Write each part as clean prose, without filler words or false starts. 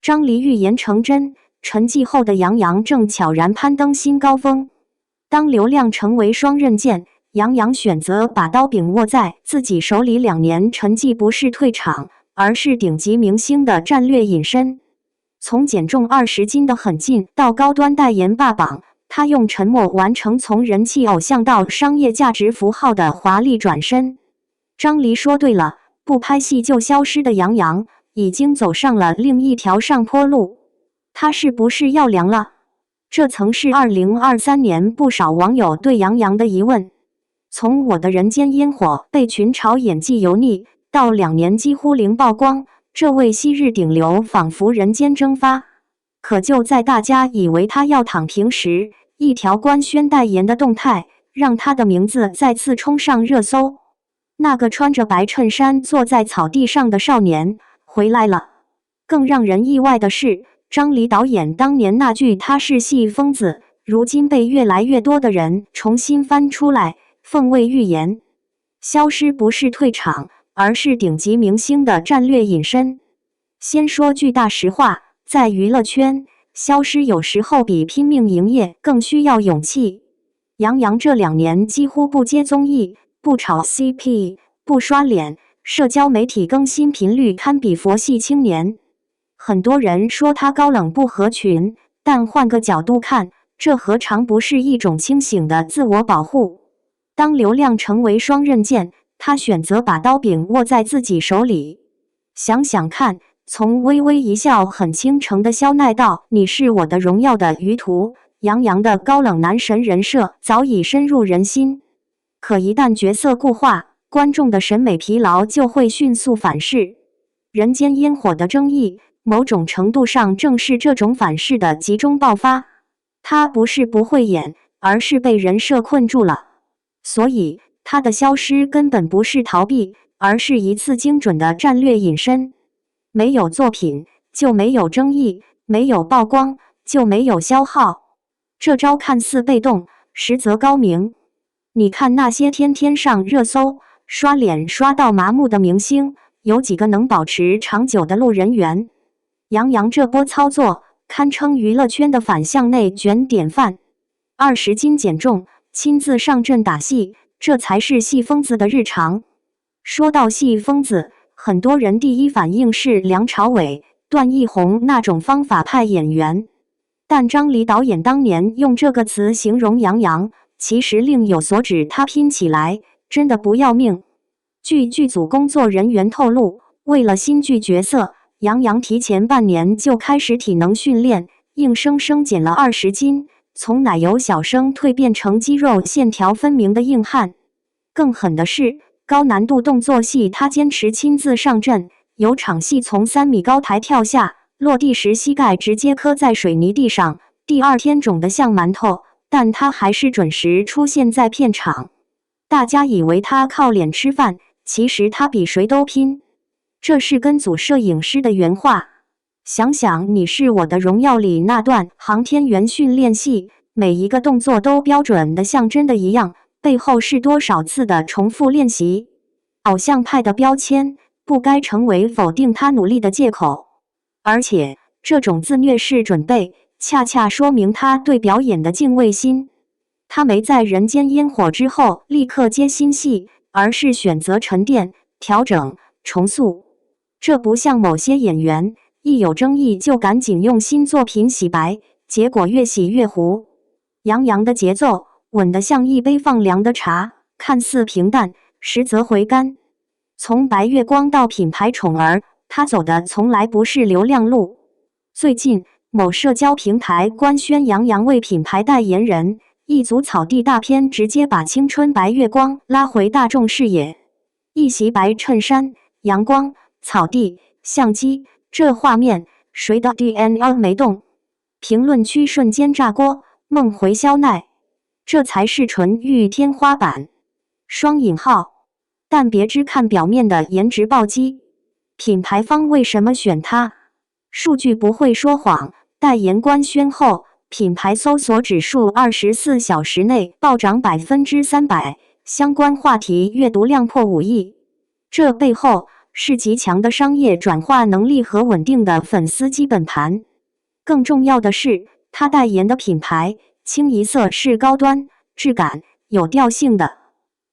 张黎预言成真，沉寂后的杨洋正悄然攀登新高峰。当流量成为双刃剑，杨洋选择把刀柄握在自己手里，2年沉寂不是退场，而是顶级明星的战略隐身。从减重20斤的狠劲到高端代言霸榜，他用沉默完成从人气偶像到商业价值符号的华丽转身。张黎说对了，不拍戏就消失的杨洋已经走上了另一条上坡路。他是不是要凉了？这曾是2023年不少网友对杨洋的疑问。从我的人间烟火被群嘲演技油腻，到2年几乎零曝光，这位昔日顶流仿佛人间蒸发。可就在大家以为他要躺平时，一条官宣代言的动态让他的名字再次冲上热搜。那个穿着白衬衫坐在草地上的少年回来了。更让人意外的是，张黎导演当年那句他是戏疯子，如今被越来越多的人重新翻出来，奉为预言。消失不是退场，而是顶级明星的战略隐身。先说句大实话，在娱乐圈，消失有时候比拼命营业更需要勇气。杨洋这2年几乎不接综艺，不炒 CP， 不刷脸，社交媒体更新频率堪比佛系青年。很多人说他高冷不合群，但换个角度看，这何尝不是一种清醒的自我保护？当流量成为双刃剑，他选择把刀柄握在自己手里。想想看，从微微一笑很倾城的肖奈到你是我的荣耀的于途，杨洋的高冷男神人设早已深入人心。可一旦角色固化，观众的审美疲劳就会迅速反噬。人间烟火的争议，某种程度上正是这种反噬的集中爆发。他不是不会演，而是被人设困住了。所以，他的消失根本不是逃避，而是一次精准的战略隐身。没有作品，就没有争议；没有曝光，就没有消耗。这招看似被动，实则高明。你看那些天天上热搜、刷脸刷到麻木的明星，有几个能保持长久的路人缘？杨洋这波操作堪称娱乐圈的反向内卷典范。20斤减重，亲自上阵打戏，这才是戏疯子的日常。说到戏疯子，很多人第一反应是梁朝伟、段奕宏那种方法派演员。但张黎导演当年用这个词形容杨洋，其实另有所指，他拼起来真的不要命。据剧组工作人员透露，为了新剧角色，杨洋提前半年就开始体能训练，硬生生减了20斤，从奶油小生蜕变成肌肉线条分明的硬汉。更狠的是，高难度动作戏他坚持亲自上阵，有场戏从3米高台跳下，落地时膝盖直接磕在水泥地上，第2天肿得像馒头，但他还是准时出现在片场。大家以为他靠脸吃饭，其实他比谁都拼。这是跟组摄影师的原话。想想《你是我的荣耀》里那段航天员训练戏，每一个动作都标准的像真的一样，背后是多少次的重复练习。偶像派的标签不该成为否定他努力的借口。而且，这种自虐式准备，恰恰说明他对表演的敬畏心。他没在人间烟火之后立刻接新戏，而是选择沉淀、调整、重塑。这不像某些演员，一有争议就赶紧用新作品洗白，结果越洗越糊。杨洋的节奏稳得像一杯放凉的茶，看似平淡，实则回甘。从白月光到品牌宠儿，他走的从来不是流量路。最近，某社交平台官宣杨洋为品牌代言人，一组草地大片直接把青春白月光拉回大众视野。一袭白衬衫，阳光、草地、相机，这画面谁的 DNA 没动？评论区瞬间炸锅，梦回肖奈，这才是纯欲天花板。双引号。但别只看表面的颜值暴击，品牌方为什么选他？数据不会说谎，代言官宣后，品牌搜索指数24小时内暴涨300%，相关话题阅读量破5亿。这背后是极强的商业转化能力和稳定的粉丝基本盘。更重要的是，他代言的品牌清一色是高端、质感、有调性的。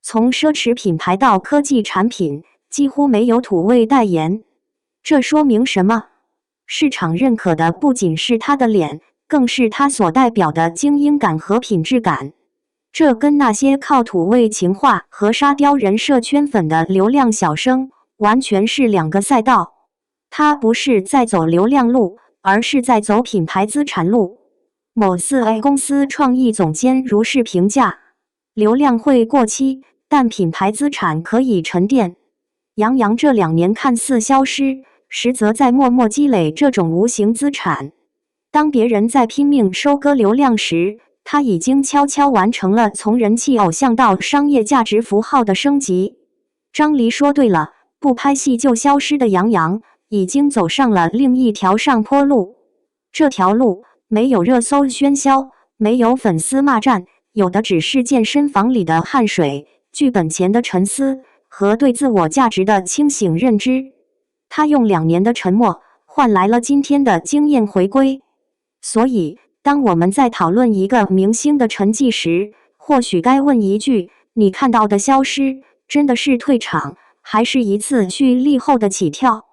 从奢侈品牌到科技产品，几乎没有土味代言。这说明什么？市场认可的不仅是他的脸，更是他所代表的精英感和品质感。这跟那些靠土味情话和沙雕人设圈粉的流量小生完全是两个赛道。他不是在走流量路，而是在走品牌资产路。某4A 公司创意总监如是评价：流量会过期，但品牌资产可以沉淀。杨洋这2年看似消失，实则在默默积累这种无形资产。当别人在拼命收割流量时，他已经悄悄完成了从人气偶像到商业价值符号的升级。张黎说对了，不拍戏就消失的杨洋，已经走上了另一条上坡路。这条路没有热搜喧嚣，没有粉丝骂战，有的只是健身房里的汗水、剧本前的沉思和对自我价值的清醒认知。他用2年的沉默，换来了今天的惊艳回归。所以，当我们在讨论一个明星的沉寂时，或许该问一句：你看到的消失，真的是退场，还是一次蓄力后的起跳？